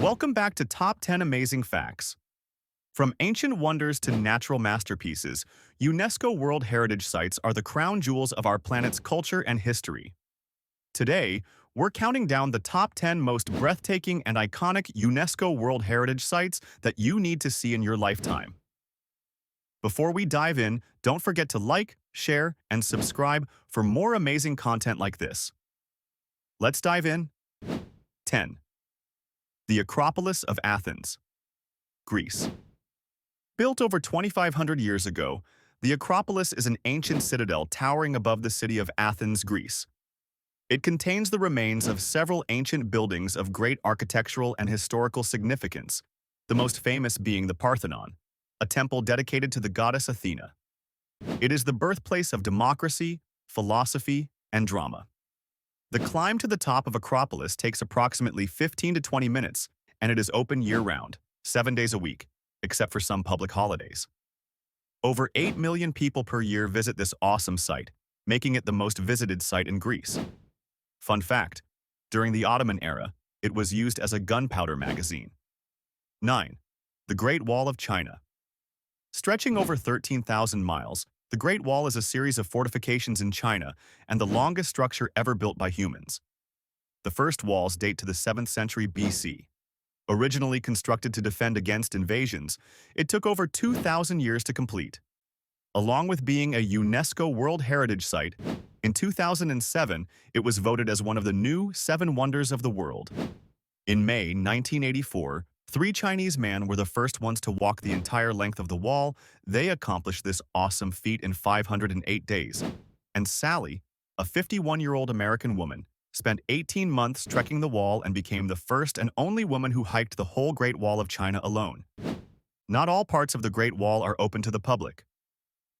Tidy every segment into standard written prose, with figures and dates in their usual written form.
Welcome back to Top 10 Amazing Facts. From ancient wonders to natural masterpieces, UNESCO World Heritage Sites are the crown jewels of our planet's culture and history. Today, we're counting down the top 10 most breathtaking and iconic UNESCO World Heritage Sites that you need to see in your lifetime. Before we dive in, don't forget to like, share, and subscribe for more amazing content like this. Let's dive in. 10. The Acropolis of Athens, Greece. Built over 2,500 years ago, the Acropolis is an ancient citadel towering above the city of Athens, Greece. It contains the remains of several ancient buildings of great architectural and historical significance, the most famous being the Parthenon, a temple dedicated to the goddess Athena. It is the birthplace of democracy, philosophy, and drama. The climb to the top of Acropolis takes approximately 15 to 20 minutes, and it is open year-round, 7 days a week, except for some public holidays. Over 8 million people per year visit this awesome site, making it the most visited site in Greece. Fun fact, during the Ottoman era, it was used as a gunpowder magazine. 9. The Great Wall of China. Stretching over 13,000 miles, the Great Wall is a series of fortifications in China and the longest structure ever built by humans. The first walls date to the 7th century BC. Originally constructed to defend against invasions, it took over 2,000 years to complete. Along with being a UNESCO World Heritage Site, in 2007, it was voted as one of the new 7 Wonders of the World. In May 1984, 3 Chinese men were the first ones to walk the entire length of the wall. They accomplished this awesome feat in 508 days. And Sally, a 51-year-old American woman, spent 18 months trekking the wall and became the first and only woman who hiked the whole Great Wall of China alone. Not all parts of the Great Wall are open to the public.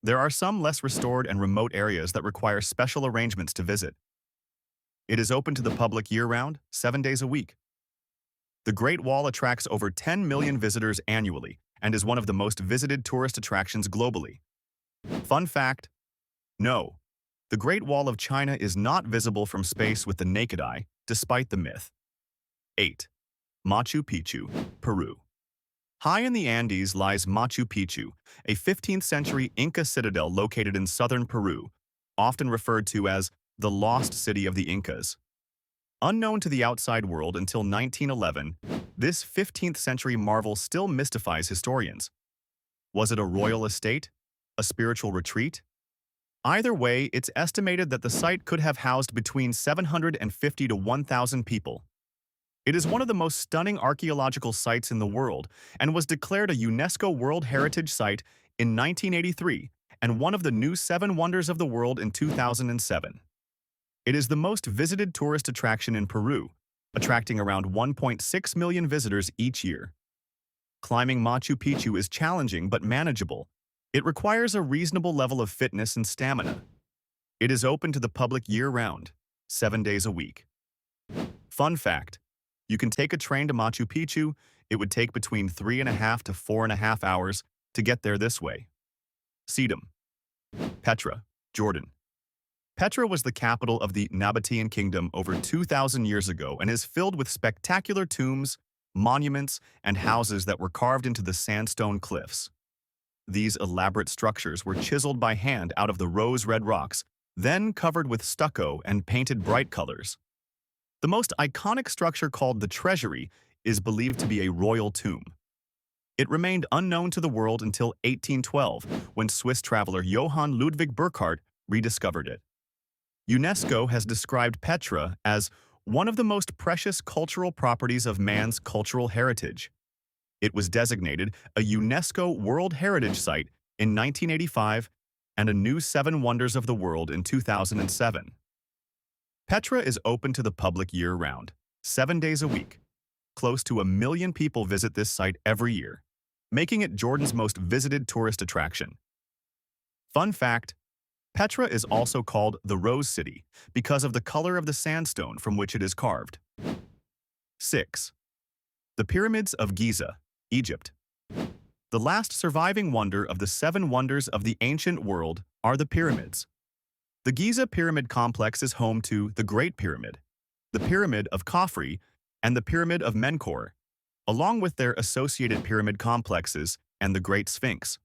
There are some less restored and remote areas that require special arrangements to visit. It is open to the public year-round, 7 days a week. The Great Wall attracts over 10 million visitors annually and is one of the most visited tourist attractions globally. Fun fact: no, the Great Wall of China is not visible from space with the naked eye, despite the myth. 8. Machu Picchu, Peru. High in the Andes lies Machu Picchu, a 15th century Inca citadel located in southern Peru, often referred to as the Lost City of the Incas. Unknown to the outside world until 1911, this 15th century marvel still mystifies historians. Was it a royal estate? A spiritual retreat? Either way, it's estimated that the site could have housed between 750 to 1,000 people. It is one of the most stunning archaeological sites in the world and was declared a UNESCO World Heritage Site in 1983 and one of the new 7 Wonders of the World in 2007. It is the most visited tourist attraction in Peru, attracting around 1.6 million visitors each year. Climbing Machu Picchu is challenging but manageable. It requires a reasonable level of fitness and stamina. It is open to the public year-round, 7 days a week. Fun fact: you can take a train to Machu Picchu. It would take between 3.5 to 4.5 hours to get there this way. Sedum. Petra, Jordan. Petra was the capital of the Nabatean kingdom over 2,000 years ago and is filled with spectacular tombs, monuments, and houses that were carved into the sandstone cliffs. These elaborate structures were chiseled by hand out of the rose-red rocks, then covered with stucco and painted bright colors. The most iconic structure, called the Treasury, is believed to be a royal tomb. It remained unknown to the world until 1812, when Swiss traveler Johann Ludwig Burckhardt rediscovered it. UNESCO has described Petra as one of the most precious cultural properties of man's cultural heritage. It was designated a UNESCO World Heritage Site in 1985 and a new 7 Wonders of the World in 2007. Petra is open to the public year-round, 7 days a week. Close to 1 million people visit this site every year, making it Jordan's most visited tourist attraction. Fun fact: Petra is also called the Rose City because of the color of the sandstone from which it is carved. 6. The Pyramids of Giza, Egypt. The last surviving wonder of the 7 Wonders of the ancient world are the pyramids. The Giza Pyramid Complex is home to the Great Pyramid, the Pyramid of Khafre, and the Pyramid of Menkaure. along with their associated pyramid complexes and the Great Sphinx.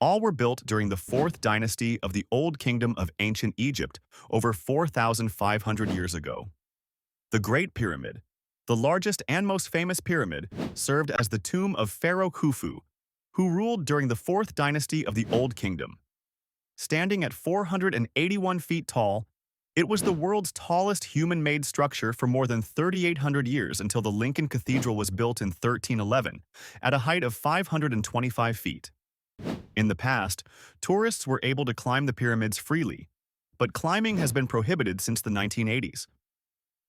All were built during the 4th dynasty of the Old Kingdom of Ancient Egypt over 4,500 years ago. The Great Pyramid, the largest and most famous pyramid, served as the tomb of Pharaoh Khufu, who ruled during the 4th dynasty of the Old Kingdom. Standing at 481 feet tall, it was the world's tallest human-made structure for more than 3,800 years until the Lincoln Cathedral was built in 1311, at a height of 525 feet. In the past, tourists were able to climb the pyramids freely, but climbing has been prohibited since the 1980s.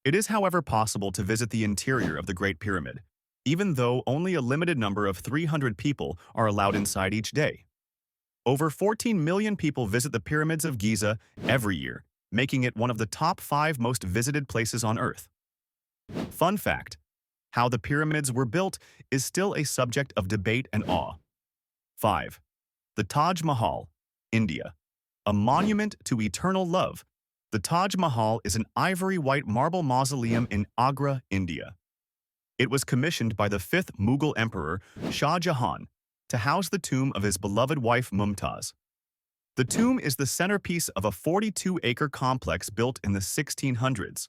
It is, however, possible to visit the interior of the Great Pyramid, even though only a limited number of 300 people are allowed inside each day. Over 14 million people visit the Pyramids of Giza every year, making it one of the top 5 most visited places on Earth. Fun fact: how the pyramids were built is still a subject of debate and awe. 5. The Taj Mahal, India. A monument to eternal love, the Taj Mahal is an ivory-white marble mausoleum in Agra, India. It was commissioned by the 5th Mughal Emperor, Shah Jahan, to house the tomb of his beloved wife Mumtaz. The tomb is the centerpiece of a 42-acre complex built in the 1600s.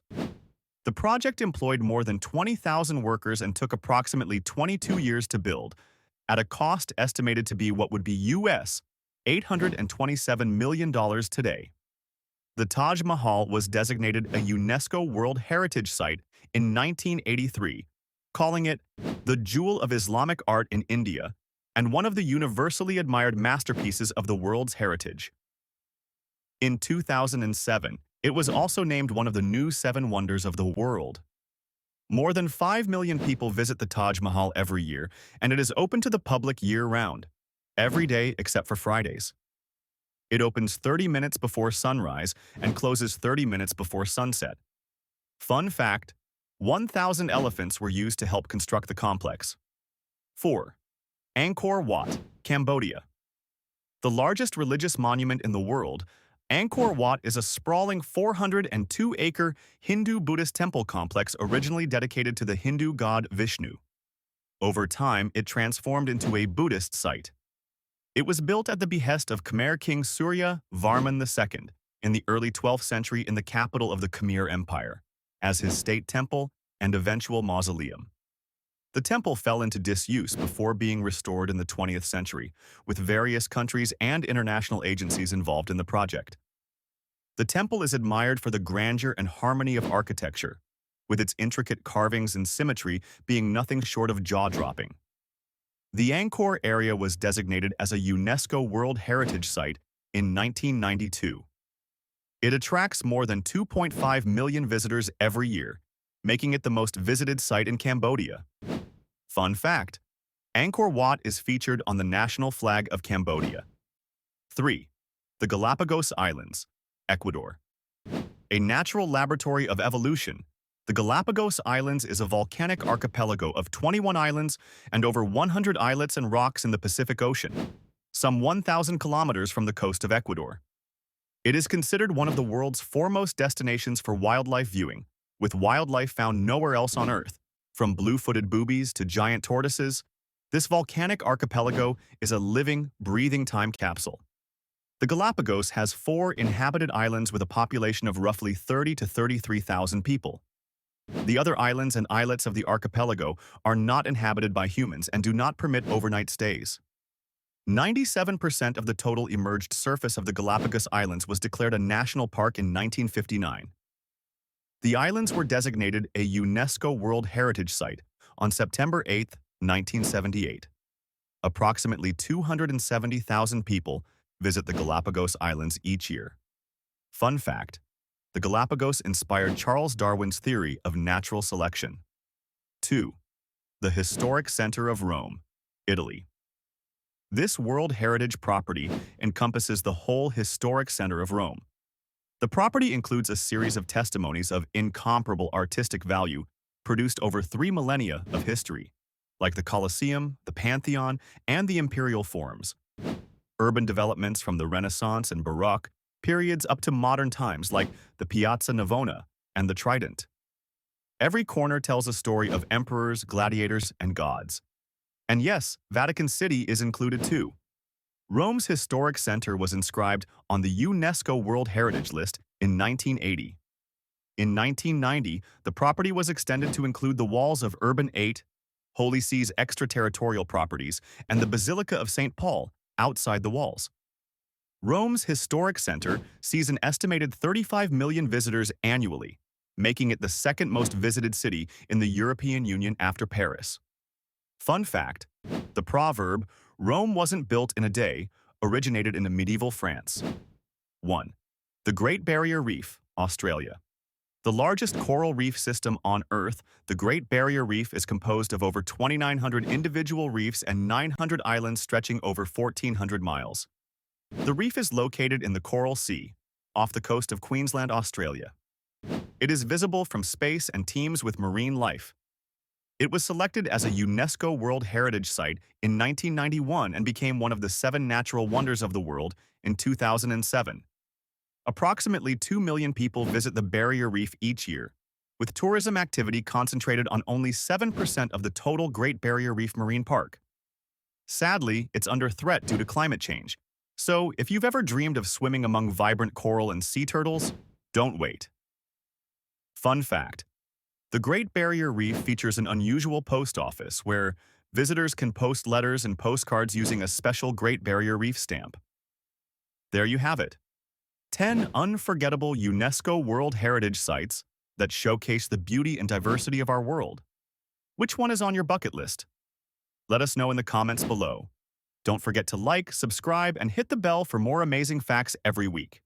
The project employed more than 20,000 workers and took approximately 22 years to build, at a cost estimated to be what would be US $827 million today. The Taj Mahal was designated a UNESCO World Heritage Site in 1983, calling it the jewel of Islamic art in India and one of the universally admired masterpieces of the world's heritage. In 2007, it was also named one of the new 7 wonders of the world. More than 5 million people visit the Taj Mahal every year, and it is open to the public year-round, every day except for Fridays. It opens 30 minutes before sunrise and closes 30 minutes before sunset. Fun fact: 1,000 elephants were used to help construct the complex. 4. Angkor Wat, Cambodia. The largest religious monument in the world, Angkor Wat is a sprawling 402-acre Hindu-Buddhist temple complex originally dedicated to the Hindu god Vishnu. Over time, it transformed into a Buddhist site. It was built at the behest of Khmer King Surya Varman II in the early 12th century in the capital of the Khmer Empire, as his state temple and eventual mausoleum. The temple fell into disuse before being restored in the 20th century, with various countries and international agencies involved in the project. The temple is admired for the grandeur and harmony of architecture, with its intricate carvings and symmetry being nothing short of jaw-dropping. The Angkor area was designated as a UNESCO World Heritage Site in 1992. It attracts more than 2.5 million visitors every year, making it the most visited site in Cambodia. Fun fact: Angkor Wat is featured on the national flag of Cambodia. 3. The Galapagos Islands, Ecuador. A natural laboratory of evolution, the Galapagos Islands is a volcanic archipelago of 21 islands and over 100 islets and rocks in the Pacific Ocean, some 1,000 kilometers from the coast of Ecuador. It is considered one of the world's foremost destinations for wildlife viewing, with wildlife found nowhere else on Earth. From blue-footed boobies to giant tortoises, this volcanic archipelago is a living, breathing time capsule. The Galapagos has 4 inhabited islands with a population of roughly 30 to 33,000 people. The other islands and islets of the archipelago are not inhabited by humans and do not permit overnight stays. 97% of the total emerged surface of the Galapagos Islands was declared a national park in 1959. The islands were designated a UNESCO World Heritage Site on September 8, 1978. Approximately 270,000 people visit the Galapagos Islands each year. Fun fact: the Galapagos inspired Charles Darwin's theory of natural selection. 2. The Historic Center of Rome, Italy. This World Heritage property encompasses the whole historic center of Rome. The property includes a series of testimonies of incomparable artistic value produced over 3 millennia of history, like the Colosseum, the Pantheon, and the Imperial Forums. Urban developments from the Renaissance and Baroque periods up to modern times like the Piazza Navona and the Trident. Every corner tells a story of emperors, gladiators, and gods. And yes, Vatican City is included too. Rome's historic center was inscribed on the UNESCO World Heritage List in 1980. In 1990, the property was extended to include the walls of Urban VIII, Holy See's extraterritorial properties, and the Basilica of St. Paul outside the walls. Rome's historic center sees an estimated 35 million visitors annually, making it the second most visited city in the European Union after Paris. Fun fact, the proverb, "Rome wasn't built in a day," originated in medieval France. 1. The Great Barrier Reef, Australia. The largest coral reef system on Earth, the Great Barrier Reef is composed of over 2,900 individual reefs and 900 islands stretching over 1,400 miles. The reef is located in the Coral Sea, off the coast of Queensland, Australia. It is visible from space and teems with marine life. It was selected as a UNESCO World Heritage Site in 1991 and became one of the 7 natural wonders of the world in 2007. Approximately 2 million people visit the Barrier Reef each year, with tourism activity concentrated on only 7% of the total Great Barrier Reef Marine Park. Sadly, it's under threat due to climate change. So, if you've ever dreamed of swimming among vibrant coral and sea turtles, don't wait. Fun fact: the Great Barrier Reef features an unusual post office where visitors can post letters and postcards using a special Great Barrier Reef stamp. There you have it. 10 unforgettable UNESCO World Heritage Sites that showcase the beauty and diversity of our world. Which one is on your bucket list? Let us know in the comments below. Don't forget to like, subscribe, and hit the bell for more amazing facts every week.